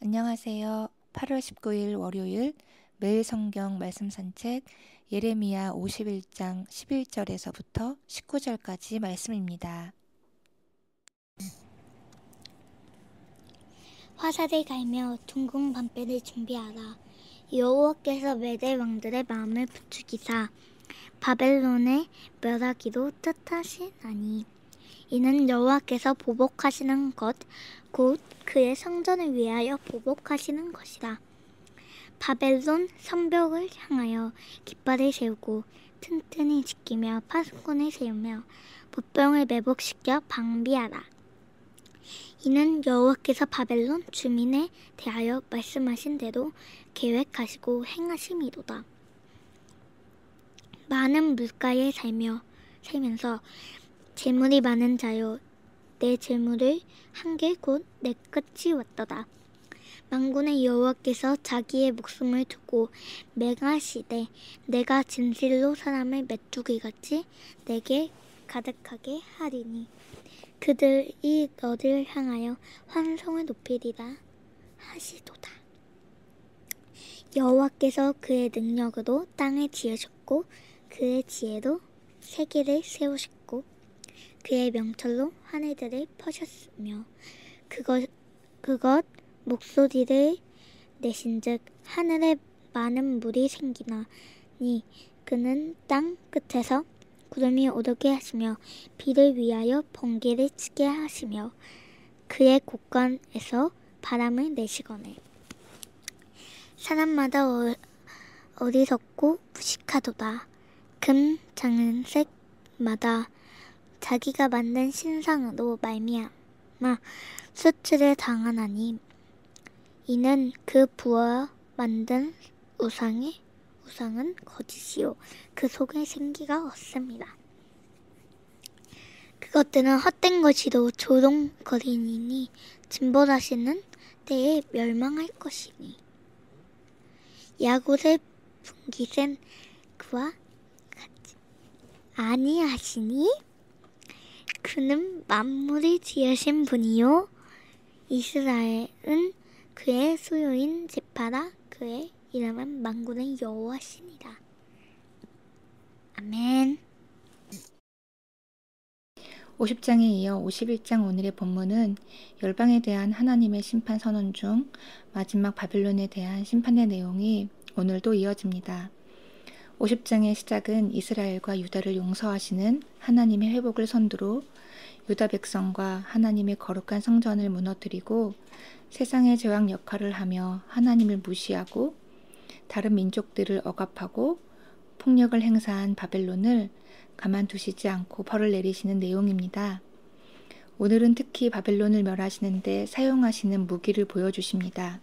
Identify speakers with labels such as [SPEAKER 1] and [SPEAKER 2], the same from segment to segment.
[SPEAKER 1] 안녕하세요. 8월 19일 월요일 매일 성경 말씀 산책 예레미야 51장 11절에서부터 19절까지 말씀입니다.
[SPEAKER 2] 화살을 갈며 둥근 방패를 준비하라. 여호와께서 메대 왕들의 마음을 부추기사 바벨론의 멸하기로 뜻하시나니 이는 여호와께서 보복하시는 것 곧 그의 성전을 위하여 보복하시는 것이라. 바벨론 성벽을 향하여 깃발을 세우고 튼튼히 지키며 파수꾼을 세우며 보병을 매복시켜 방비하라. 이는 여호와께서 바벨론 주민에 대하여 말씀하신 대로 계획하시고 행하심이로다. 많은 물가에 살면서 재물이 많은 자여, 내 재물을 한개 곧 내 끝이 왔도다. 만군의 여호와께서 자기의 목숨을 두고 맹하시되 내가 진실로 사람을 메뚜기같이 내게 가득하게 하리니 그들이 너를 향하여 환성을 높이리라 하시도다. 여호와께서 그의 능력으로 땅을 지으셨고 그의 지혜로 세계를 세우셨고 그의 명철로 하늘들을 펴셨으며 그것 목소리를 내신즉 하늘에 많은 물이 생기나니 그는 땅 끝에서 구름이 오르게 하시며 비를 위하여 번개를 치게 하시며 그의 곳간에서 바람을 내시거늘 사람마다 어리석고 무식하도다. 금 장색마다 자기가 만든 신상으로 말미암아 수치를 당하나니 이는 그 부어 만든 우상은 거짓이요 그 속에 생기가 없습니다. 그것들은 헛된 것이로 조롱거리니 진벌하시는 때에 멸망할 것이니 야곱을 분깃은 그와 같이 아니하시니 그는 만물을 지으신 분이요 이스라엘은 그의 소유인 지파라. 그의 이름은 만군의 여호와시니라. 아멘.
[SPEAKER 1] 50장에 이어 51장 오늘의 본문은 열방에 대한 하나님의 심판 선언 중 마지막 바벨론에 대한 심판의 내용이 오늘도 이어집니다. 50장의 시작은 이스라엘과 유다를 용서하시는 하나님의 회복을 선두로 유다 백성과 하나님의 거룩한 성전을 무너뜨리고 세상의 제왕 역할을 하며 하나님을 무시하고 다른 민족들을 억압하고 폭력을 행사한 바벨론을 가만두시지 않고 벌을 내리시는 내용입니다. 오늘은 특히 바벨론을 멸하시는데 사용하시는 무기를 보여주십니다.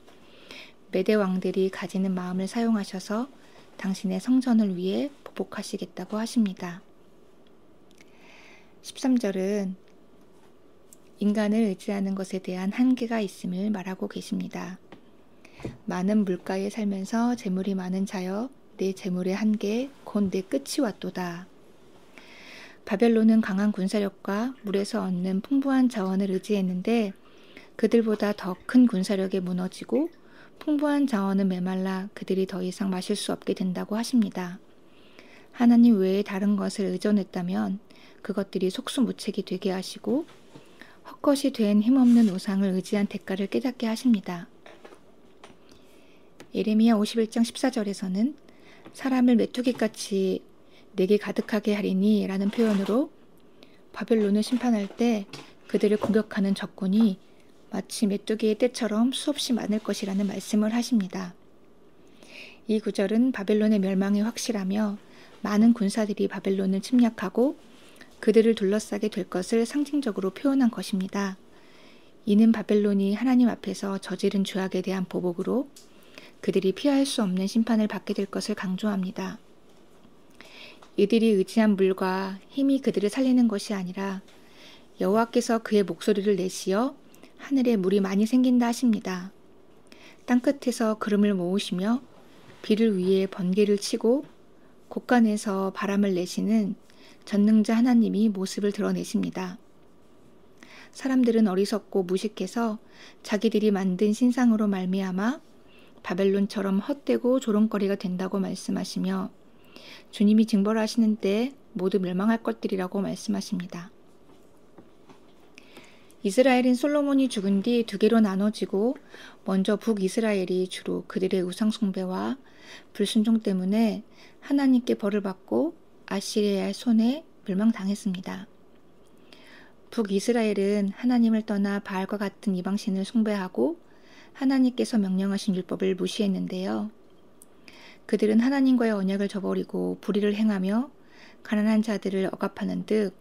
[SPEAKER 1] 메대 왕들이 가지는 마음을 사용하셔서 당신의 성전을 위해 보복하시겠다고 하십니다. 13절은 인간을 의지하는 것에 대한 한계가 있음을 말하고 계십니다. 많은 물가에 살면서 재물이 많은 자여 내 재물의 한계 곧 내 끝이 왔도다. 바벨론은 강한 군사력과 물에서 얻는 풍부한 자원을 의지했는데 그들보다 더 큰 군사력에 무너지고 풍부한 자원은 메말라 그들이 더 이상 마실 수 없게 된다고 하십니다. 하나님 외에 다른 것을 의존했다면 그것들이 속수무책이 되게 하시고 헛것이 된 힘없는 우상을 의지한 대가를 깨닫게 하십니다. 예레미야 51장 14절에서는 사람을 메뚜기같이 내게 가득하게 하리니 라는 표현으로 바벨론을 심판할 때 그들을 공격하는 적군이 마치 메뚜기의 떼처럼 수없이 많을 것이라는 말씀을 하십니다. 이 구절은 바벨론의 멸망이 확실하며 많은 군사들이 바벨론을 침략하고 그들을 둘러싸게 될 것을 상징적으로 표현한 것입니다. 이는 바벨론이 하나님 앞에서 저지른 죄악에 대한 보복으로 그들이 피할 수 없는 심판을 받게 될 것을 강조합니다. 이들이 의지한 물과 힘이 그들을 살리는 것이 아니라 여호와께서 그의 목소리를 내시어 하늘에 물이 많이 생긴다 하십니다. 땅끝에서 구름을 모으시며 비를 위해 번개를 치고 곳간에서 바람을 내시는 전능자 하나님이 모습을 드러내십니다. 사람들은 어리석고 무식해서 자기들이 만든 신상으로 말미암아 바벨론처럼 헛되고 조롱거리가 된다고 말씀하시며 주님이 징벌하시는 때 모두 멸망할 것들이라고 말씀하십니다. 이스라엘인 솔로몬이 죽은 뒤 두 개로 나눠지고 먼저 북이스라엘이 주로 그들의 우상 숭배와 불순종 때문에 하나님께 벌을 받고 아시리아의 손에 멸망당했습니다. 북이스라엘은 하나님을 떠나 바알과 같은 이방신을 숭배하고 하나님께서 명령하신 율법을 무시했는데요. 그들은 하나님과의 언약을 저버리고 불의를 행하며 가난한 자들을 억압하는 듯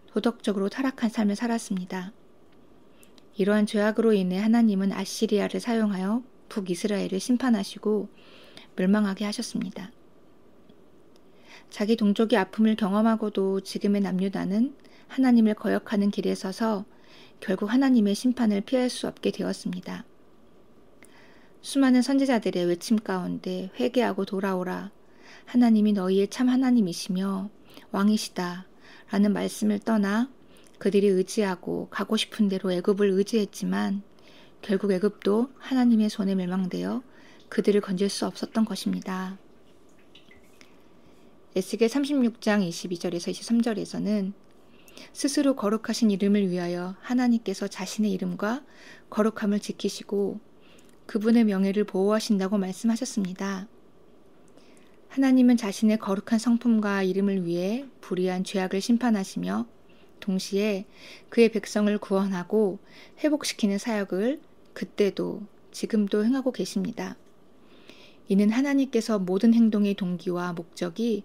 [SPEAKER 1] 도덕적으로 타락한 삶을 살았습니다. 이러한 죄악으로 인해 하나님은 아시리아를 사용하여 북이스라엘을 심판하시고 멸망하게 하셨습니다. 자기 동족이 아픔을 경험하고도 지금의 남유다는 하나님을 거역하는 길에 서서 결국 하나님의 심판을 피할 수 없게 되었습니다. 수많은 선지자들의 외침 가운데 회개하고 돌아오라, 하나님이 너희의 참 하나님이시며 왕이시다 라는 말씀을 떠나 그들이 의지하고 가고 싶은 대로 애굽을 의지했지만 결국 애굽도 하나님의 손에 멸망되어 그들을 건질 수 없었던 것입니다. 에스겔 36장 22절에서 23절에서는 스스로 거룩하신 이름을 위하여 하나님께서 자신의 이름과 거룩함을 지키시고 그분의 명예를 보호하신다고 말씀하셨습니다. 하나님은 자신의 거룩한 성품과 이름을 위해 불의한 죄악을 심판하시며 동시에 그의 백성을 구원하고 회복시키는 사역을 그때도 지금도 행하고 계십니다. 이는 하나님께서 모든 행동의 동기와 목적이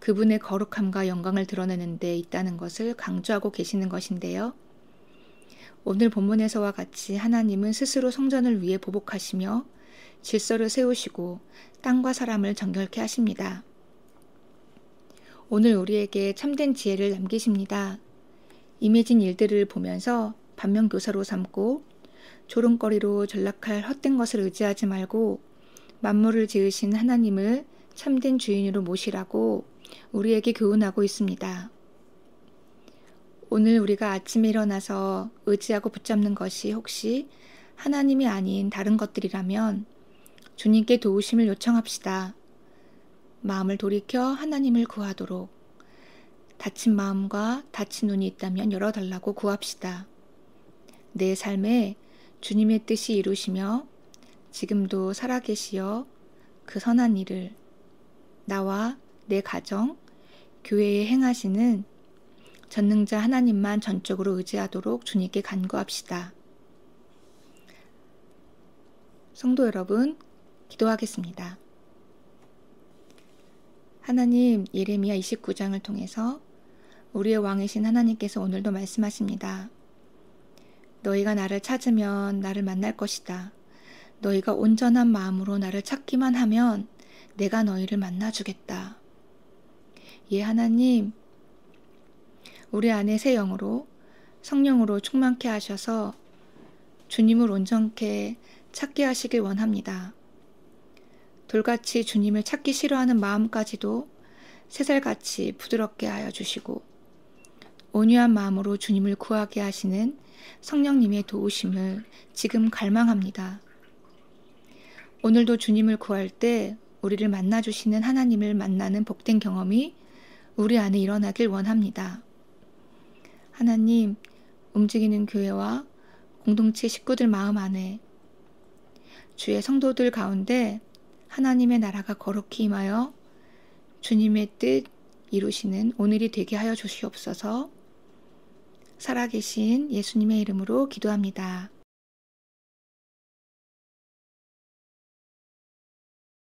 [SPEAKER 1] 그분의 거룩함과 영광을 드러내는 데 있다는 것을 강조하고 계시는 것인데요. 오늘 본문에서와 같이 하나님은 스스로 성전을 위해 보복하시며 질서를 세우시고 땅과 사람을 정결케 하십니다. 오늘 우리에게 참된 지혜를 남기십니다. 임해진 일들을 보면서 반면교사로 삼고 조롱거리로 전락할 헛된 것을 의지하지 말고 만물을 지으신 하나님을 참된 주인으로 모시라고 우리에게 교훈하고 있습니다. 오늘 우리가 아침에 일어나서 의지하고 붙잡는 것이 혹시 하나님이 아닌 다른 것들이라면 주님께 도우심을 요청합시다. 마음을 돌이켜 하나님을 구하도록, 다친 마음과 다친 눈이 있다면 열어달라고 구합시다. 내 삶에 주님의 뜻이 이루시며 지금도 살아계시어 그 선한 일을 나와 내 가정, 교회에 행하시는 전능자 하나님만 전적으로 의지하도록 주님께 간구합시다. 성도 여러분, 기도하겠습니다. 하나님, 예레미야 29장을 통해서 우리의 왕이신 하나님께서 오늘도 말씀하십니다. 너희가 나를 찾으면 나를 만날 것이다. 너희가 온전한 마음으로 나를 찾기만 하면 내가 너희를 만나주겠다. 예, 하나님, 우리 안에 새 영으로 성령으로 충만케 하셔서 주님을 온전케 찾게 하시길 원합니다. 돌같이 주님을 찾기 싫어하는 마음까지도 새살같이 부드럽게 하여 주시고 온유한 마음으로 주님을 구하게 하시는 성령님의 도우심을 지금 갈망합니다. 오늘도 주님을 구할 때 우리를 만나주시는 하나님을 만나는 복된 경험이 우리 안에 일어나길 원합니다. 하나님, 움직이는 교회와 공동체 식구들 마음 안에 주의 성도들 가운데 하나님의 나라가 거룩히 임하여 주님의 뜻 이루시는 오늘이 되게 하여 주시옵소서. 살아계신 예수님의 이름으로 기도합니다.